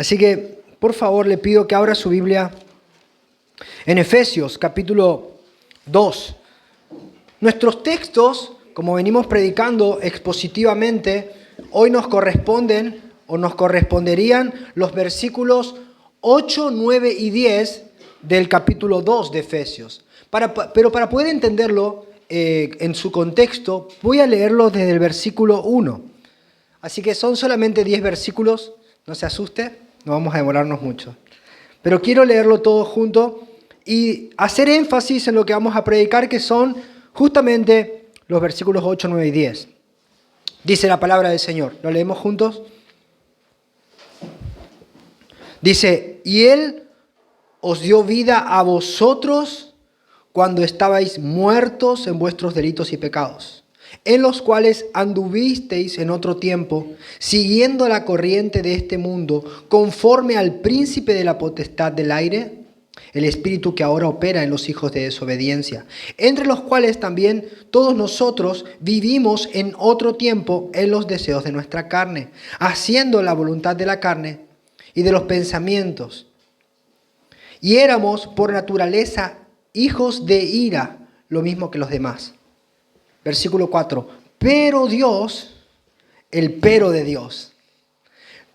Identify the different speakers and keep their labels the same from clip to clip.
Speaker 1: Así que, por favor, le pido que abra su Biblia en Efesios, capítulo 2. Nuestros textos, como venimos predicando expositivamente, hoy nos corresponden o nos corresponderían los versículos 8, 9 y 10 del capítulo 2 de Efesios. Pero para poder entenderlo en su contexto, voy a leerlo desde el versículo 1. Así que son solamente 10 versículos, no se asuste, no vamos a demorarnos mucho. Pero quiero leerlo todo junto y hacer énfasis en lo que vamos a predicar, que son justamente los versículos 8, 9 y 10. Dice la palabra del Señor. ¿Lo leemos juntos? Dice, y Él os dio vida a vosotros cuando estabais muertos en vuestros delitos y pecados, en los cuales anduvisteis en otro tiempo, siguiendo la corriente de este mundo, conforme al príncipe de la potestad del aire, el espíritu que ahora opera en los hijos de desobediencia, entre los cuales también todos nosotros vivimos en otro tiempo en los deseos de nuestra carne, haciendo la voluntad de la carne y de los pensamientos. Y éramos por naturaleza hijos de ira, lo mismo que los demás. Versículo 4. Pero Dios, el pero de Dios.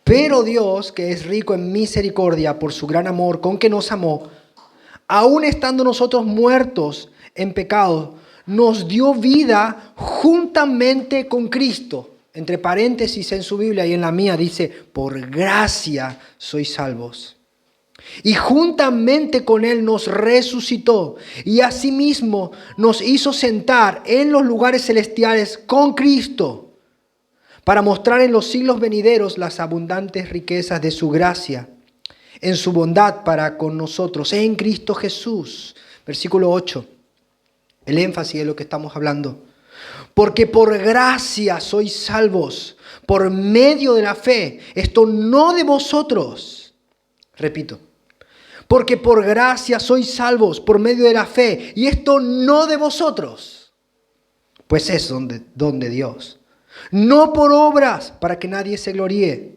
Speaker 1: Pero Dios, que es rico en misericordia por su gran amor con que nos amó, aun estando nosotros muertos en pecado, nos dio vida juntamente con Cristo. Entre paréntesis en su Biblia y en la mía dice, por gracia sois salvos. Y juntamente con Él nos resucitó y asimismo nos hizo sentar en los lugares celestiales con Cristo para mostrar en los siglos venideros las abundantes riquezas de su gracia en su bondad para con nosotros en Cristo Jesús. Versículo 8, el énfasis de lo que estamos hablando. Porque por gracia sois salvos, por medio de la fe, esto no de vosotros. Repito. Porque por gracia sois salvos por medio de la fe, y esto no de vosotros, pues es don de Dios. No por obras, para que nadie se gloríe,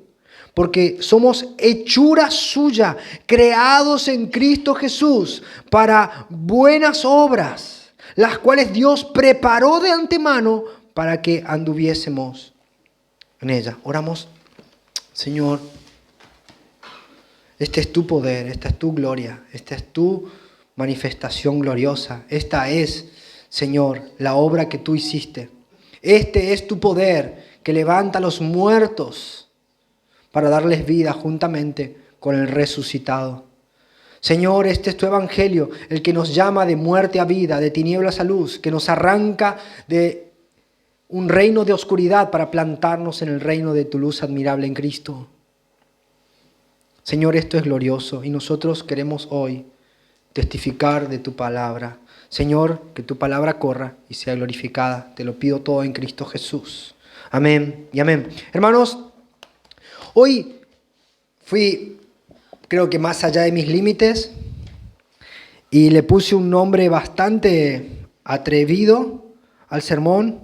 Speaker 1: porque somos hechura suya, creados en Cristo Jesús, para buenas obras, las cuales Dios preparó de antemano para que anduviésemos en ellas. Oramos, Señor. Este es tu poder, esta es tu gloria, esta es tu manifestación gloriosa. Esta es, Señor, la obra que tú hiciste. Este es tu poder que levanta a los muertos para darles vida juntamente con el resucitado. Señor, este es tu evangelio, el que nos llama de muerte a vida, de tinieblas a luz, que nos arranca de un reino de oscuridad para plantarnos en el reino de tu luz admirable en Cristo. Señor, esto es glorioso y nosotros queremos hoy testificar de tu palabra. Señor, que tu palabra corra y sea glorificada. Te lo pido todo en Cristo Jesús. Amén y amén. Hermanos, hoy creo que más allá de mis límites, y le puse un nombre bastante atrevido al sermón,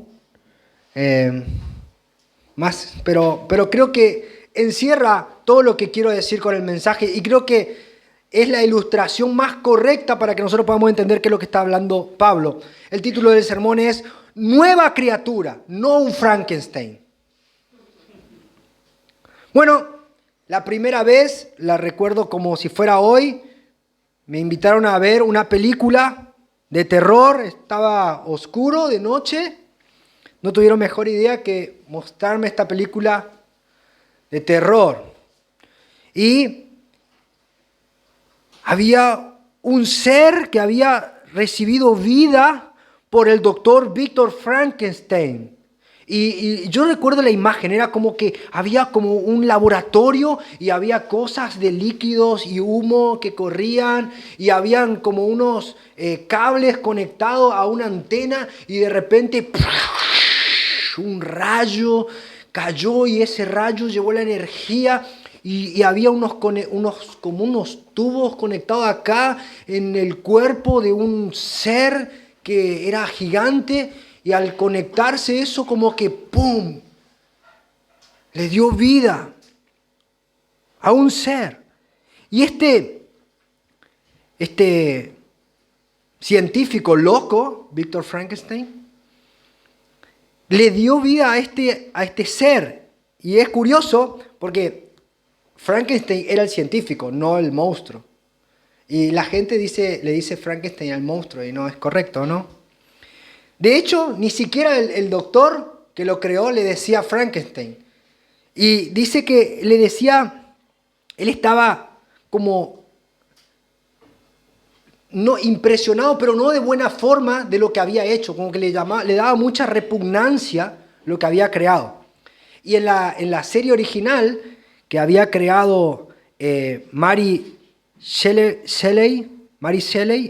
Speaker 1: pero creo que encierra todo lo que quiero decir con el mensaje y creo que es la ilustración más correcta para que nosotros podamos entender qué es lo que está hablando Pablo. El título del sermón es Nueva criatura, no un Frankenstein. Bueno, la primera vez, la recuerdo como si fuera hoy, me invitaron a ver una película de terror, estaba oscuro de noche, no tuvieron mejor idea que mostrarme esta película de terror. Y había un ser que había recibido vida por el doctor Víctor Frankenstein. Y yo recuerdo la imagen, era como que había como un laboratorio y había cosas de líquidos y humo que corrían y habían como unos cables conectados a una antena y de repente un rayo cayó y ese rayo llevó la energía y había unos tubos conectados acá en el cuerpo de un ser que era gigante y al conectarse eso como que ¡pum! Le dio vida a un ser. Y este científico loco, Víctor Frankenstein, le dio vida a este ser. Y es curioso porque Frankenstein era el científico, no el monstruo. Y la gente le dice Frankenstein al monstruo y no es correcto, ¿no? De hecho, ni siquiera el doctor que lo creó le decía Frankenstein. Y dice que le decía, él estaba como no impresionado, pero no de buena forma de lo que había hecho, como que le daba mucha repugnancia lo que había creado. Y en la serie original que había creado Mary Shelley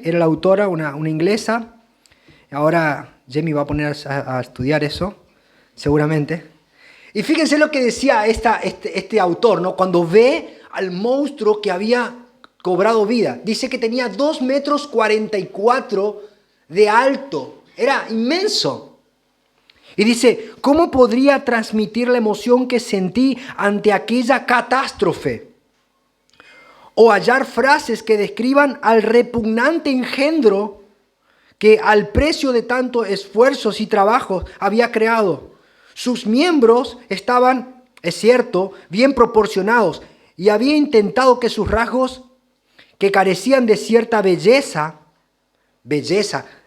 Speaker 1: era la autora, una inglesa. Ahora Jamie va a poner a estudiar eso, seguramente. Y fíjense lo que decía este autor, ¿no? Cuando ve al monstruo que había cobrado vida. Dice que tenía 2,44 metros de alto. Era inmenso. Y dice, ¿cómo podría transmitir la emoción que sentí ante aquella catástrofe? O hallar frases que describan al repugnante engendro que al precio de tantos esfuerzos y trabajos había creado. Sus miembros estaban, es cierto, bien proporcionados y había intentado que sus rasgos, que carecían de cierta belleza,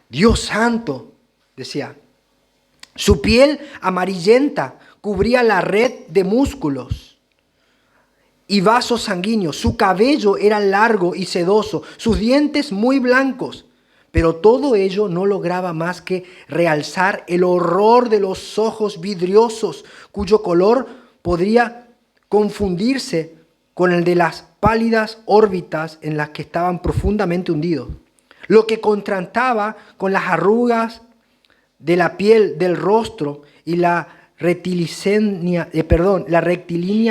Speaker 1: Dios santo, decía, su piel amarillenta cubría la red de músculos y vasos sanguíneos. Su cabello era largo y sedoso, sus dientes muy blancos. Pero todo ello no lograba más que realzar el horror de los ojos vidriosos, cuyo color podría confundirse con el de las pálidas órbitas en las que estaban profundamente hundidos. Lo que contrastaba con las arrugas de la piel del rostro y la rectilínea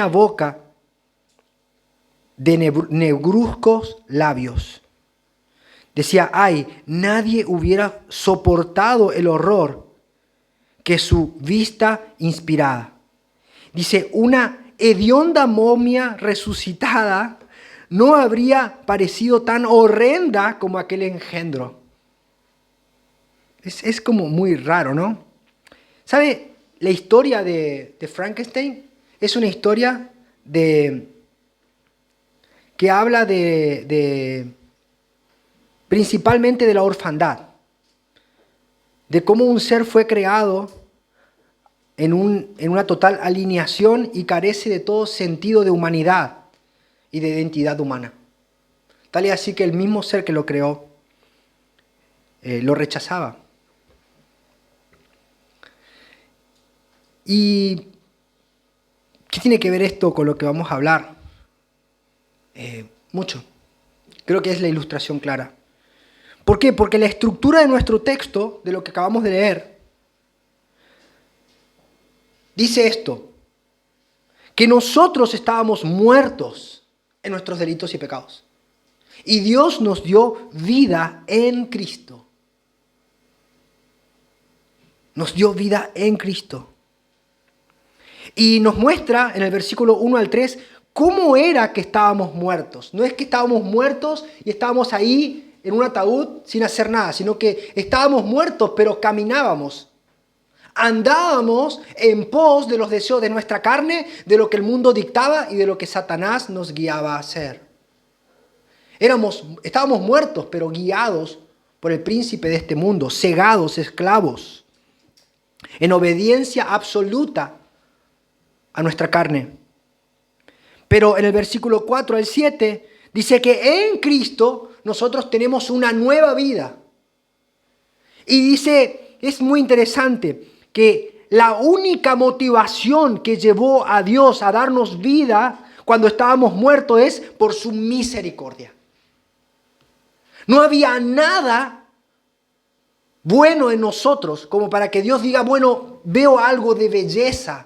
Speaker 1: boca de negruzcos labios. Decía, ay, nadie hubiera soportado el horror que su vista inspiraba. Dice, una hedionda momia resucitada no habría parecido tan horrenda como aquel engendro. Es como muy raro, ¿no? ¿Sabe? La historia de Frankenstein es una historia que habla principalmente de la orfandad, de cómo un ser fue creado en una total alineación y carece de todo sentido de humanidad y de identidad humana. Tal y así que el mismo ser que lo creó lo rechazaba. ¿Y qué tiene que ver esto con lo que vamos a hablar? Mucho. Creo que es la ilustración clara. ¿Por qué? Porque la estructura de nuestro texto, de lo que acabamos de leer, dice esto, que nosotros estábamos muertos en nuestros delitos y pecados. Y Dios nos dio vida en Cristo. Nos dio vida en Cristo. Y nos muestra en el versículo 1 al 3 cómo era que estábamos muertos. No es que estábamos muertos y estábamos ahí en un ataúd sin hacer nada, sino que estábamos muertos, pero caminábamos. Andábamos en pos de los deseos de nuestra carne, de lo que el mundo dictaba y de lo que Satanás nos guiaba a hacer. Estábamos muertos, pero guiados por el príncipe de este mundo, cegados, esclavos, en obediencia absoluta a nuestra carne. Pero en el versículo 4 al 7 dice que en Cristo nosotros tenemos una nueva vida. Y dice, es muy interesante, que la única motivación que llevó a Dios a darnos vida cuando estábamos muertos es por su misericordia. No había nada bueno en nosotros como para que Dios diga, bueno, veo algo de belleza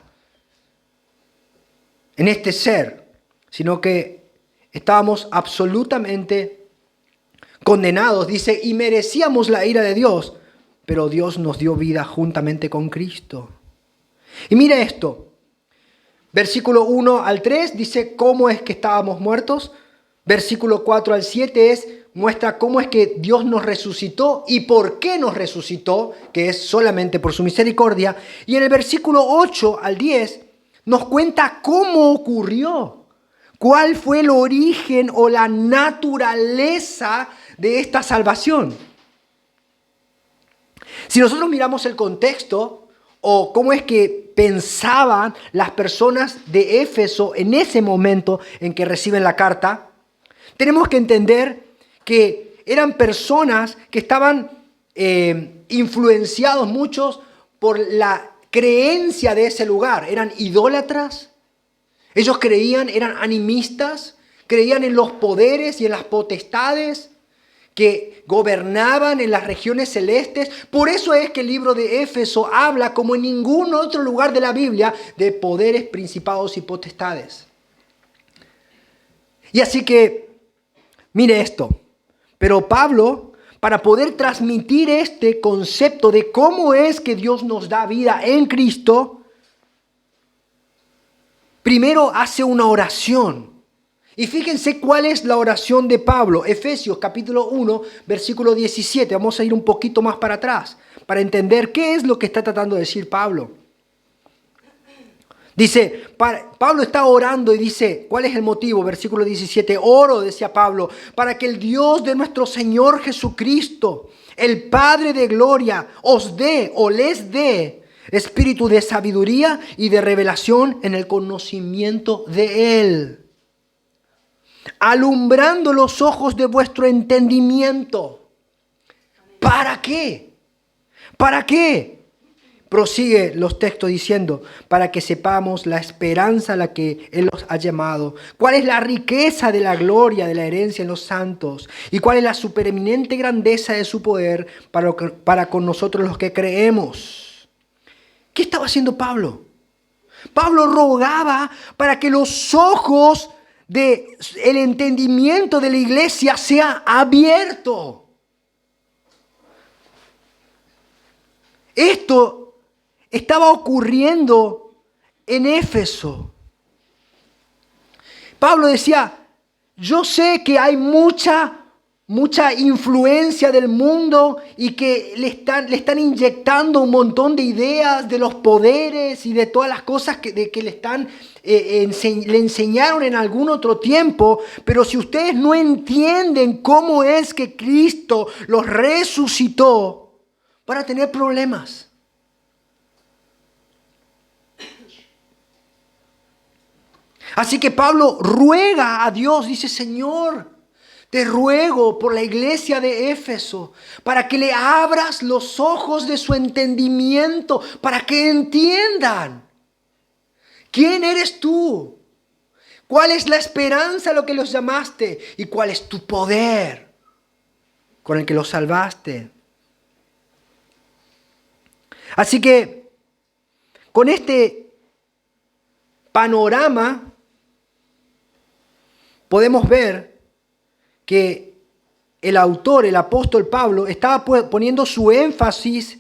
Speaker 1: en este ser, sino que estábamos absolutamente condenados, dice, y merecíamos la ira de Dios, pero Dios nos dio vida juntamente con Cristo. Y mira esto, Versículo 1 al 3 dice cómo es que estábamos muertos. Versículo 4 al 7 muestra cómo es que Dios nos resucitó y por qué nos resucitó, que es solamente por su misericordia. Y en el versículo 8 al 10 nos cuenta cómo ocurrió, cuál fue el origen o la naturaleza de esta salvación. Si nosotros miramos el contexto o cómo es que pensaban las personas de Éfeso en ese momento en que reciben la carta, tenemos que entender que eran personas que estaban influenciados muchos por la creencia de ese lugar. Eran idólatras, ellos creían, eran animistas, creían en los poderes y en las potestades que gobernaban en las regiones celestes. Por eso es que el libro de Éfeso habla, como en ningún otro lugar de la Biblia, de poderes, principados y potestades. Y así que, mire esto, pero Pablo, para poder transmitir este concepto de cómo es que Dios nos da vida en Cristo, primero hace una oración. Y fíjense cuál es la oración de Pablo. Efesios capítulo 1, versículo 17. Vamos a ir un poquito más para atrás para entender qué es lo que está tratando de decir Pablo. Dice, Pablo está orando y dice, ¿cuál es el motivo? Versículo 17, oro, decía Pablo, para que el Dios de nuestro Señor Jesucristo, el Padre de gloria, os dé o les dé espíritu de sabiduría y de revelación en el conocimiento de Él, alumbrando los ojos de vuestro entendimiento. ¿Para qué? ¿Para qué? Prosigue los textos diciendo, para que sepamos la esperanza a la que Él nos ha llamado, cuál es la riqueza de la gloria de la herencia en los santos y cuál es la supereminente grandeza de su poder para con nosotros los que creemos. ¿Qué estaba haciendo Pablo? Pablo rogaba para que los ojos del entendimiento de la iglesia sea abierto. Esto estaba ocurriendo en Éfeso. Pablo decía, yo sé que hay mucha influencia del mundo y que le están inyectando un montón de ideas de los poderes y de todas las cosas que le enseñaron en algún otro tiempo, pero si ustedes no entienden cómo es que Cristo los resucitó, van a tener problemas. Así que Pablo ruega a Dios, dice, Señor, te ruego por la iglesia de Éfeso, para que le abras los ojos de su entendimiento, para que entiendan quién eres tú, cuál es la esperanza a lo que los llamaste y cuál es tu poder con el que los salvaste. Así que con este panorama podemos ver que el autor, el apóstol Pablo, estaba poniendo su énfasis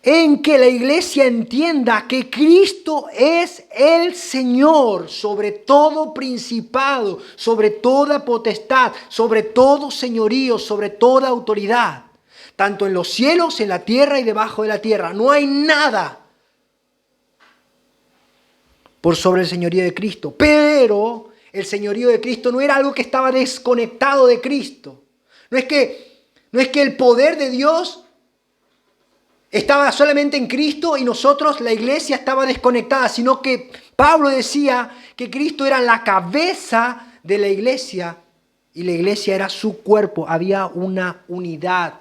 Speaker 1: en que la iglesia entienda que Cristo es el Señor sobre todo principado, sobre toda potestad, sobre todo señorío, sobre toda autoridad, tanto en los cielos, en la tierra y debajo de la tierra. No hay nada por sobre el señorío de Cristo, pero el señorío de Cristo no era algo que estaba desconectado de Cristo. No es que el poder de Dios estaba solamente en Cristo y nosotros, la iglesia, estaba desconectada, sino que Pablo decía que Cristo era la cabeza de la iglesia y la iglesia era su cuerpo. Había una unidad.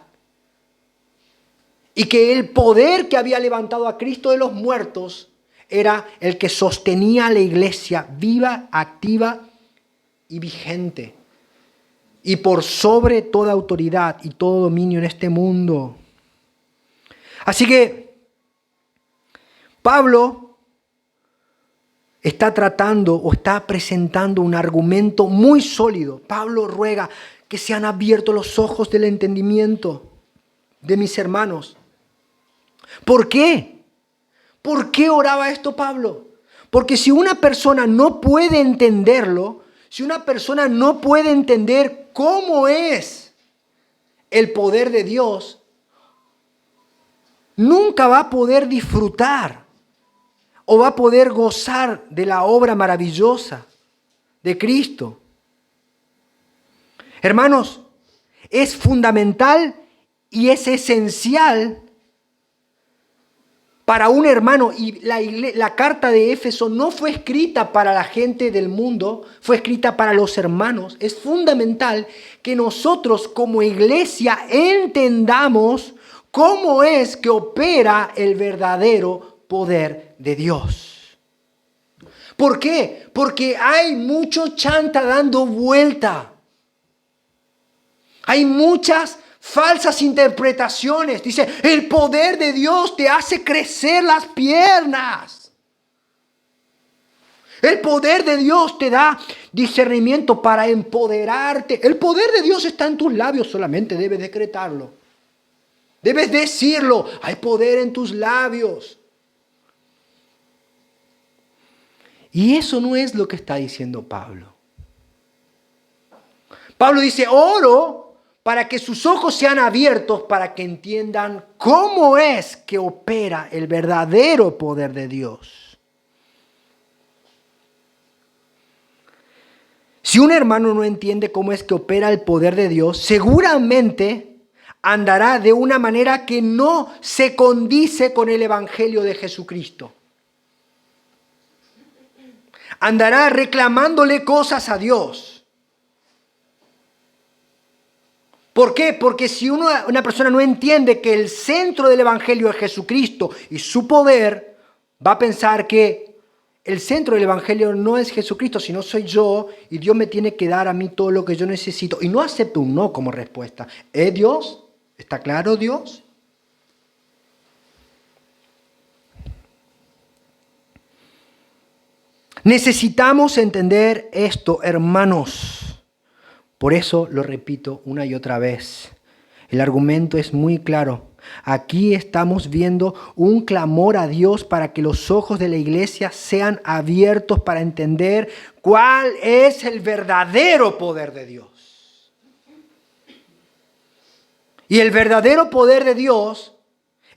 Speaker 1: Y que el poder que había levantado a Cristo de los muertos era el que sostenía a la iglesia viva, activa y vigente. Y por sobre toda autoridad y todo dominio en este mundo. Así que Pablo está tratando o está presentando un argumento muy sólido. Pablo ruega que sean abiertos los ojos del entendimiento de mis hermanos. ¿Por qué? ¿Por qué oraba esto Pablo? Porque si una persona no puede entenderlo, si una persona no puede entender cómo es el poder de Dios, nunca va a poder disfrutar o va a poder gozar de la obra maravillosa de Cristo. Hermanos, es fundamental y es esencial para un hermano, y la carta de Éfeso no fue escrita para la gente del mundo, fue escrita para los hermanos. Es fundamental que nosotros como iglesia entendamos cómo es que opera el verdadero poder de Dios. ¿Por qué? Porque hay mucho chanta dando vuelta. Hay muchas falsas interpretaciones. Dice, el poder de Dios te hace crecer las piernas. El poder de Dios te da discernimiento para empoderarte. El poder de Dios está en tus labios, solamente debes decretarlo. Debes decirlo, hay poder en tus labios. Y eso no es lo que está diciendo Pablo. Pablo dice, oro para que sus ojos sean abiertos, para que entiendan cómo es que opera el verdadero poder de Dios. Si un hermano no entiende cómo es que opera el poder de Dios, seguramente andará de una manera que no se condice con el Evangelio de Jesucristo. Andará reclamándole cosas a Dios. ¿Por qué? Porque si una persona no entiende que el centro del Evangelio es Jesucristo y su poder, va a pensar que el centro del Evangelio no es Jesucristo, sino soy yo, y Dios me tiene que dar a mí todo lo que yo necesito. Y no acepto un no como respuesta. ¿Es Dios? ¿Está claro Dios? Necesitamos entender esto, hermanos. Por eso lo repito una y otra vez. El argumento es muy claro. Aquí estamos viendo un clamor a Dios para que los ojos de la iglesia sean abiertos para entender cuál es el verdadero poder de Dios. Y el verdadero poder de Dios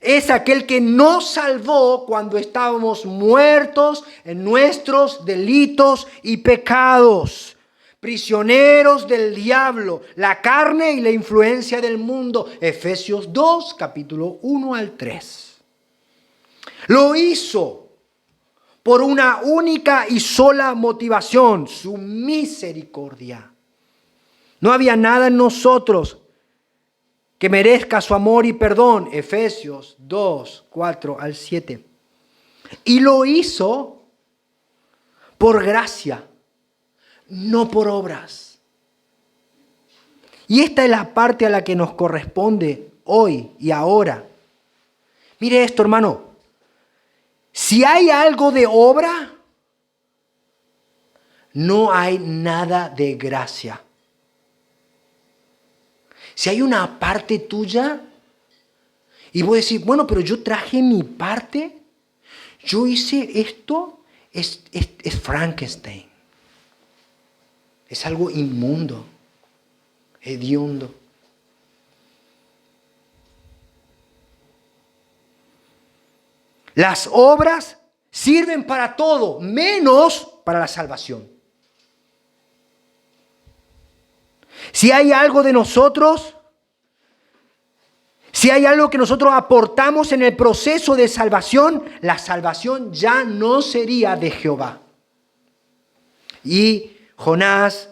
Speaker 1: es aquel que nos salvó cuando estábamos muertos en nuestros delitos y pecados. Prisioneros del diablo, la carne y la influencia del mundo. Efesios 2, capítulo 1 al 3. Lo hizo por una única y sola motivación, su misericordia. No había nada en nosotros que merezca su amor y perdón. Efesios 2, 4 al 7. Y lo hizo por gracia, no por obras. Y esta es la parte a la que nos corresponde hoy y ahora. Mire esto, hermano. Si hay algo de obra, no hay nada de gracia. Si hay una parte tuya y vos decís, bueno, pero yo traje mi parte, yo hice esto, es Frankenstein. Es algo inmundo, hediondo. Las obras sirven para todo, menos para la salvación. Si hay algo de nosotros, si hay algo que nosotros aportamos en el proceso de salvación, la salvación ya no sería de Jehová. Y Jonás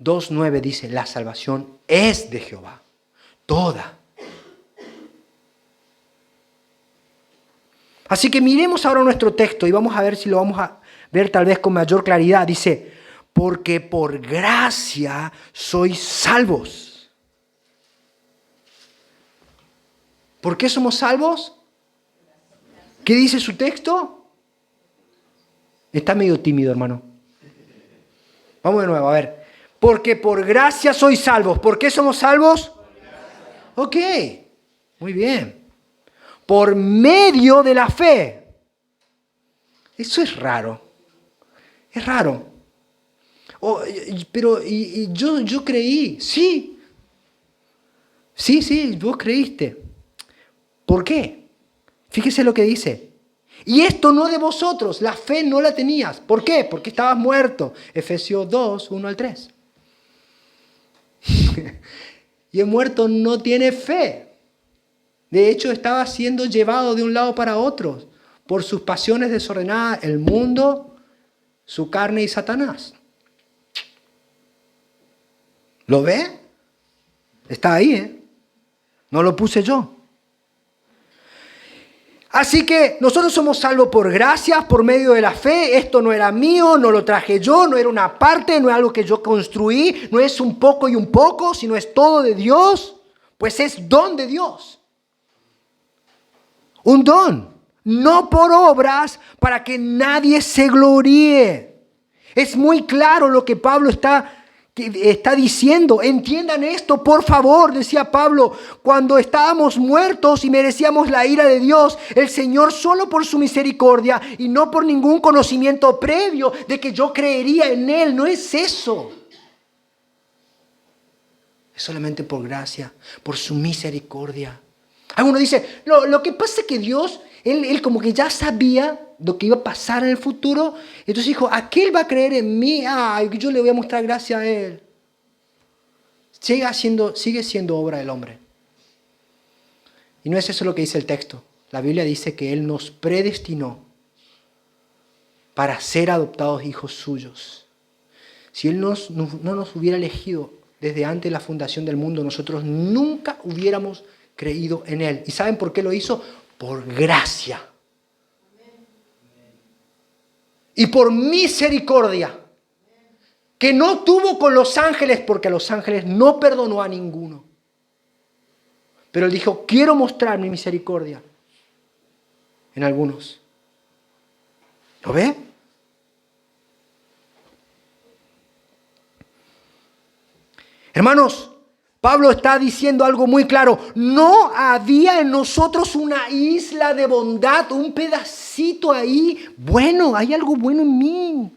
Speaker 1: 2:9 dice, la salvación es de Jehová, toda. Así que miremos ahora nuestro texto y vamos a ver si lo vamos a ver tal vez con mayor claridad. Dice, porque por gracia sois salvos. ¿Por qué somos salvos? ¿Qué dice su texto? Está medio tímido, hermano. Vamos de nuevo, a ver. Porque por gracia sois salvos. ¿Por qué somos salvos? Ok, muy bien. Por medio de la fe. Eso es raro. Es raro. Pero yo creí. Sí. Sí, vos creíste. ¿Por qué? Fíjese lo que dice. Y esto no de vosotros, la fe no la tenías. ¿Por qué? Porque estabas muerto. Efesios 2, 1 al 3. Y el muerto no tiene fe. De hecho, estaba siendo llevado de un lado para otro por sus pasiones desordenadas, el mundo, su carne y Satanás. ¿Lo ve? Está ahí, ¿eh? No lo puse yo. Así que nosotros somos salvos por gracia, por medio de la fe. Esto no era mío, no lo traje yo, no era una parte, no es algo que yo construí, no es un poco y un poco, sino es todo de Dios, pues es don de Dios. Un don, no por obras para que nadie se gloríe. Es muy claro lo que Pablo está diciendo. Entiendan esto, por favor, decía Pablo. Cuando estábamos muertos y merecíamos la ira de Dios, el Señor solo por su misericordia y no por ningún conocimiento previo de que yo creería en Él. No es eso. Es solamente por gracia, por su misericordia. Alguno dice, lo que pasa es que Dios, él como que ya sabía lo que iba a pasar en el futuro. Entonces dijo, aquel va a creer en mí, yo le voy a mostrar gracia a él. Sigue siendo obra del hombre. Y no es eso lo que dice el texto. La Biblia dice que Él nos predestinó para ser adoptados hijos suyos. Si Él no nos hubiera elegido desde antes de la fundación del mundo, nosotros nunca hubiéramos creído en Él. ¿Y saben por qué lo hizo? Por gracia. Y por misericordia. Que no tuvo con los ángeles, porque a los ángeles no perdonó a ninguno. Pero Él dijo, quiero mostrar mi misericordia en algunos. ¿Lo ve? Hermanos, Pablo está diciendo algo muy claro. No había en nosotros una isla de bondad, un pedacito ahí. Bueno, hay algo bueno en mí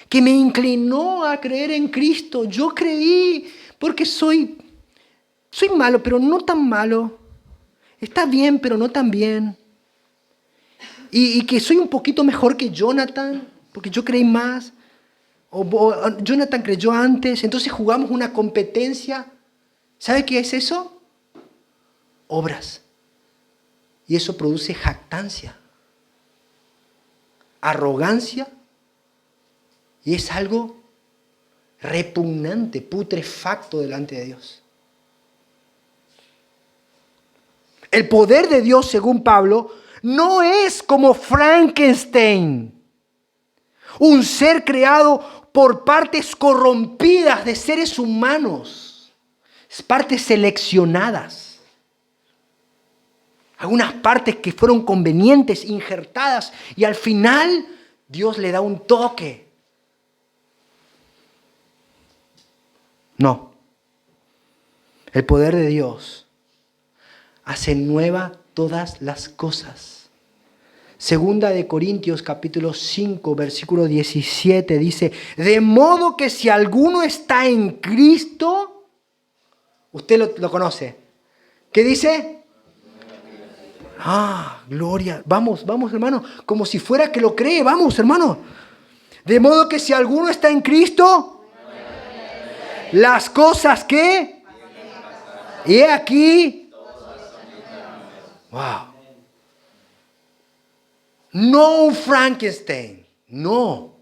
Speaker 1: que me inclinó a creer en Cristo. Yo creí porque soy malo, pero no tan malo. Está bien, pero no tan bien. Y que soy un poquito mejor que Jonathan, porque yo creí más. O Jonathan creyó antes, entonces jugamos una competencia. ¿Sabe qué es eso? Obras. Y eso produce jactancia, arrogancia, y es algo repugnante, putrefacto delante de Dios. El poder de Dios, según Pablo, no es como Frankenstein, un ser creado por partes corrompidas de seres humanos, partes seleccionadas. Algunas partes que fueron convenientes, injertadas, y al final Dios le da un toque. No. El poder de Dios hace nueva todas las cosas. Segunda de Corintios capítulo 5 versículo 17 dice, de modo que si alguno está en Cristo, usted lo conoce. ¿Qué dice? Gloria. Vamos hermano, como si fuera que lo cree, vamos hermano. De modo que si alguno está en Cristo, las cosas que, y aquí, wow. No un Frankenstein, no.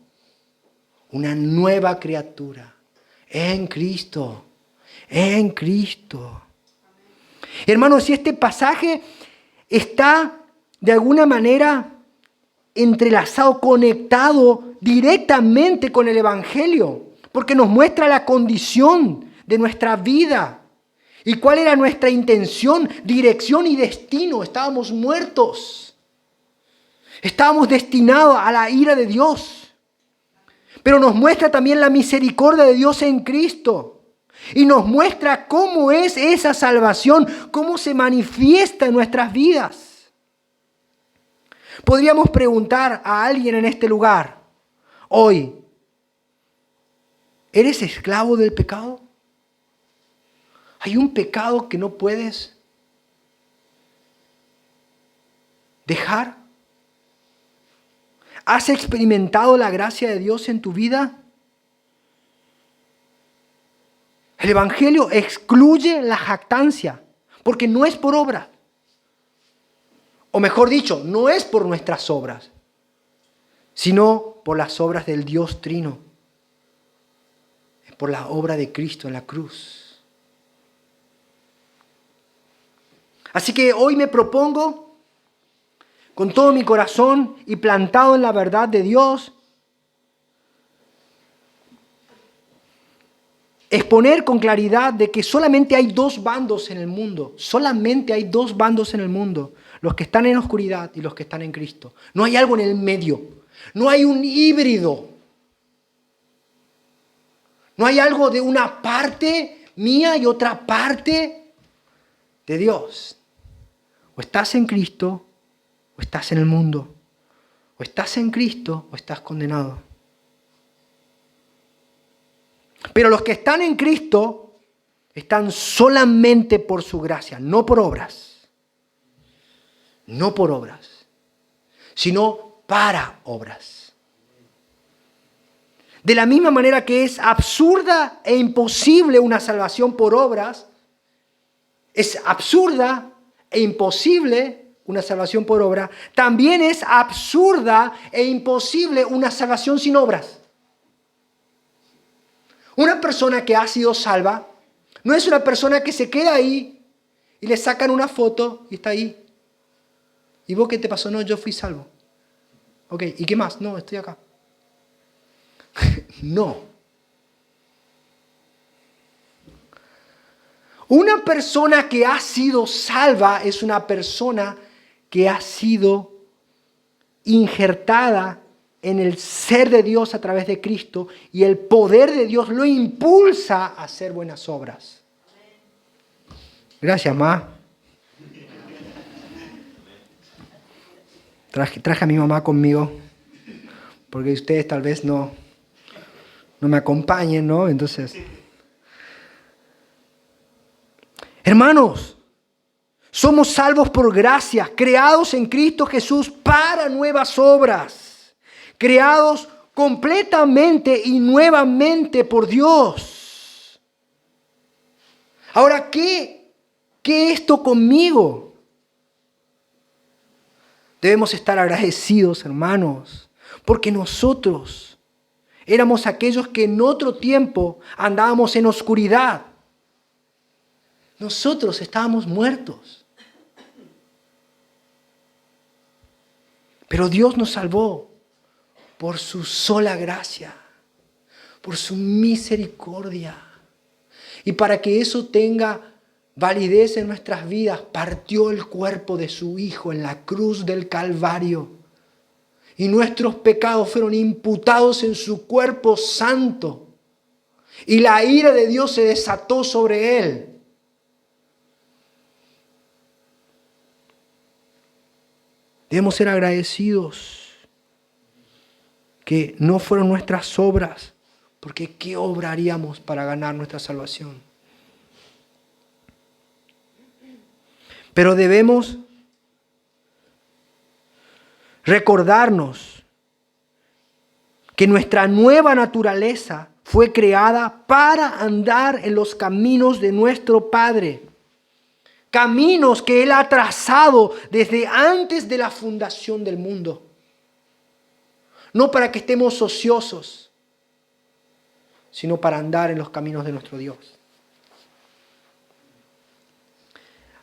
Speaker 1: Una nueva criatura en Cristo, en Cristo. Hermanos, si este pasaje está de alguna manera entrelazado, conectado directamente con el Evangelio, porque nos muestra la condición de nuestra vida y cuál era nuestra intención, dirección y destino. Estábamos muertos. Estábamos destinados a la ira de Dios. Pero nos muestra también la misericordia de Dios en Cristo. Y nos muestra cómo es esa salvación, cómo se manifiesta en nuestras vidas. Podríamos preguntar a alguien en este lugar hoy, ¿eres esclavo del pecado? ¿Hay un pecado que no puedes dejar? ¿Has experimentado la gracia de Dios en tu vida? El Evangelio excluye la jactancia, porque no es por obra. O mejor dicho, no es por nuestras obras, sino por las obras del Dios Trino. Es por la obra de Cristo en la cruz. Así que hoy me propongo, con todo mi corazón y plantado en la verdad de Dios, exponer con claridad de que solamente hay dos bandos en el mundo. Solamente hay dos bandos en el mundo. Los que están en oscuridad y los que están en Cristo. No hay algo en el medio. No hay un híbrido. No hay algo de una parte mía y otra parte de Dios. O estás en Cristo o estás en el mundo. O estás en Cristo o estás condenado. Pero los que están en Cristo están solamente por su gracia, no por obras. No por obras, sino para obras. De la misma manera que es absurda e imposible una salvación por obras, es absurda e imposible una salvación por obra, también es absurda e imposible una salvación sin obras. Una persona que ha sido salva no es una persona que se queda ahí y le sacan una foto y está ahí. ¿Y vos qué te pasó? No, yo fui salvo. Ok, ¿y qué más? No, estoy acá. No. Una persona que ha sido salva es una persona que ha sido injertada en el ser de Dios a través de Cristo y el poder de Dios lo impulsa a hacer buenas obras. Gracias, Ma. Traje a mi mamá conmigo porque ustedes tal vez no me acompañen, ¿no? Entonces, hermanos, somos salvos por gracia, creados en Cristo Jesús para nuevas obras, creados completamente y nuevamente por Dios. Ahora, ¿qué esto conmigo? Debemos estar agradecidos, hermanos, porque nosotros éramos aquellos que en otro tiempo andábamos en oscuridad. Nosotros estábamos muertos. Pero Dios nos salvó por su sola gracia, por su misericordia. Y para que eso tenga validez en nuestras vidas, partió el cuerpo de su Hijo en la cruz del Calvario. Y nuestros pecados fueron imputados en su cuerpo santo. Y la ira de Dios se desató sobre él. Debemos ser agradecidos que no fueron nuestras obras, porque ¿qué obra haríamos para ganar nuestra salvación? Pero debemos recordarnos que nuestra nueva naturaleza fue creada para andar en los caminos de nuestro Padre. Caminos que Él ha trazado desde antes de la fundación del mundo. No para que estemos ociosos, sino para andar en los caminos de nuestro Dios.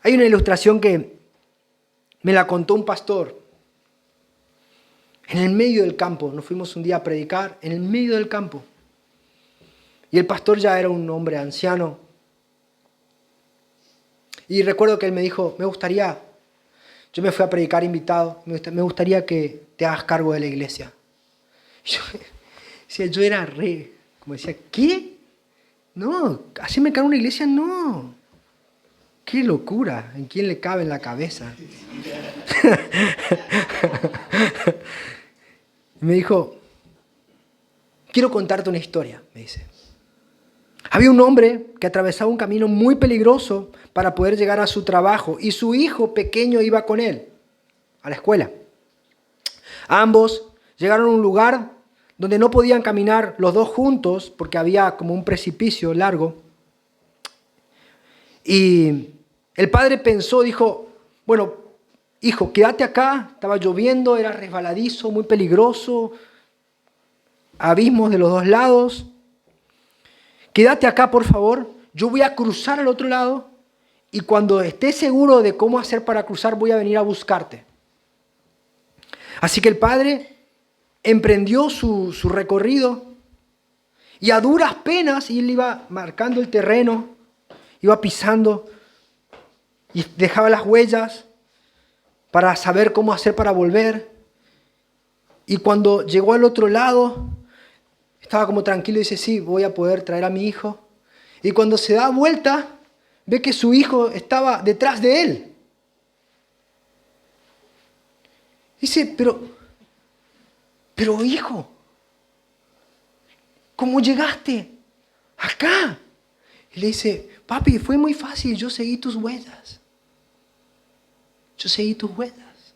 Speaker 1: Hay una ilustración que me la contó un pastor. En el medio del campo, nos fuimos un día a predicar, en el medio del campo. Y el pastor ya era un hombre anciano. Y recuerdo que él me dijo, yo me fui a predicar invitado, me gustaría que te hagas cargo de la iglesia. Yo era como decía, ¿qué? No, hacerme cargo de una iglesia, no. ¡Qué locura! ¿En quién le cabe en la cabeza? Me dijo, quiero contarte una historia, me dice. Había un hombre que atravesaba un camino muy peligroso para poder llegar a su trabajo y su hijo pequeño iba con él a la escuela. Ambos llegaron a un lugar donde no podían caminar los dos juntos porque había como un precipicio largo. Y el padre pensó, dijo, bueno, hijo, quédate acá. Estaba lloviendo, era resbaladizo, muy peligroso, abismos de los dos lados. Quédate acá, por favor. Yo voy a cruzar al otro lado y cuando esté seguro de cómo hacer para cruzar, voy a venir a buscarte. Así que el padre emprendió su recorrido y a duras penas él iba marcando el terreno, iba pisando y dejaba las huellas para saber cómo hacer para volver. Y cuando llegó al otro lado, estaba como tranquilo y dice, sí, voy a poder traer a mi hijo. Y cuando se da vuelta, ve que su hijo estaba detrás de él. Dice, pero hijo, ¿cómo llegaste acá? Y le dice, papi, fue muy fácil, yo seguí tus huellas. Yo seguí tus huellas.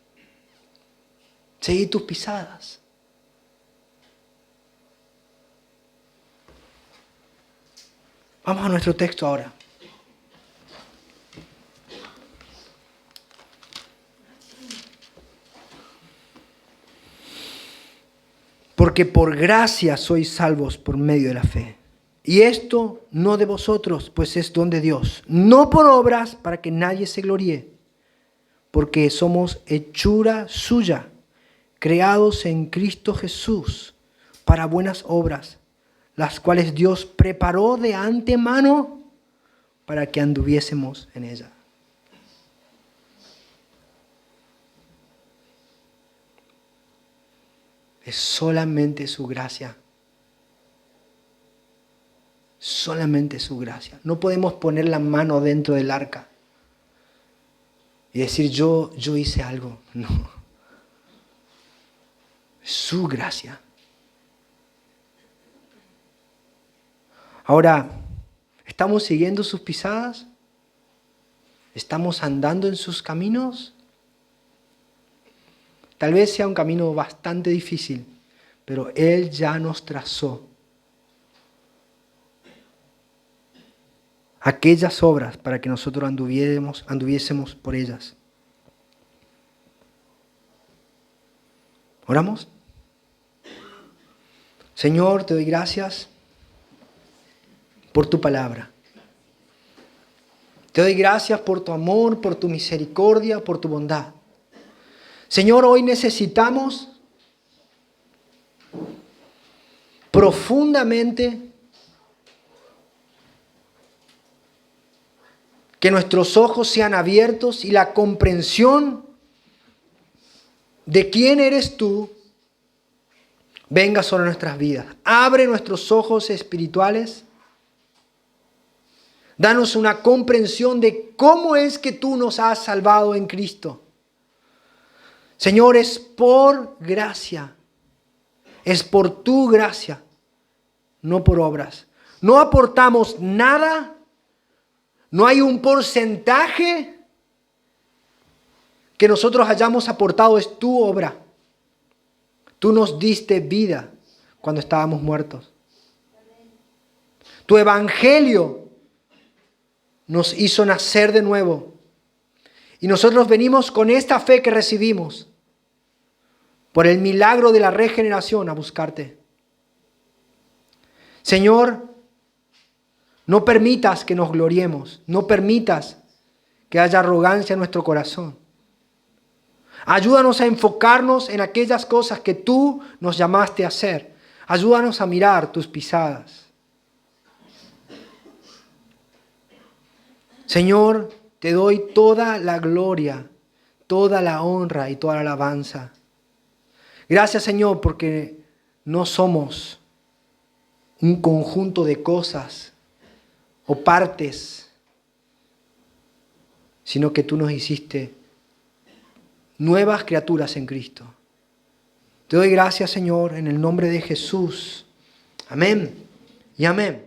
Speaker 1: Seguí tus pisadas. Vamos a nuestro texto ahora. Porque por gracia sois salvos por medio de la fe. Y esto no de vosotros, pues es don de Dios. No por obras para que nadie se gloríe. Porque somos hechura suya, creados en Cristo Jesús para buenas obras, las cuales Dios preparó de antemano para que anduviésemos en ella. Es solamente su gracia. Solamente su gracia. No podemos poner la mano dentro del arca y decir yo hice algo. No. Su gracia. Ahora, ¿estamos siguiendo sus pisadas? ¿Estamos andando en sus caminos? Tal vez sea un camino bastante difícil, pero Él ya nos trazó aquellas obras para que nosotros anduviésemos por ellas. ¿Oramos? Señor, te doy gracias por tu palabra. Te doy gracias por tu amor, por tu misericordia, por tu bondad. Señor, hoy necesitamos profundamente que nuestros ojos sean abiertos y la comprensión de quién eres tú venga sobre nuestras vidas. Abre nuestros ojos espirituales. Danos una comprensión de cómo es que tú nos has salvado en Cristo. Señor, es por gracia. Es por tu gracia, no por obras. No aportamos nada. No hay un porcentaje que nosotros hayamos aportado. Es tu obra. Tú nos diste vida cuando estábamos muertos. Tu evangelio nos hizo nacer de nuevo. Y nosotros venimos con esta fe que recibimos por el milagro de la regeneración a buscarte. Señor, no permitas que nos gloriemos. No permitas que haya arrogancia en nuestro corazón. Ayúdanos a enfocarnos en aquellas cosas que tú nos llamaste a hacer. Ayúdanos a mirar tus pisadas. Señor, te doy toda la gloria, toda la honra y toda la alabanza. Gracias, Señor, porque no somos un conjunto de cosas o partes, sino que tú nos hiciste nuevas criaturas en Cristo. Te doy gracias, Señor, en el nombre de Jesús. Amén y amén.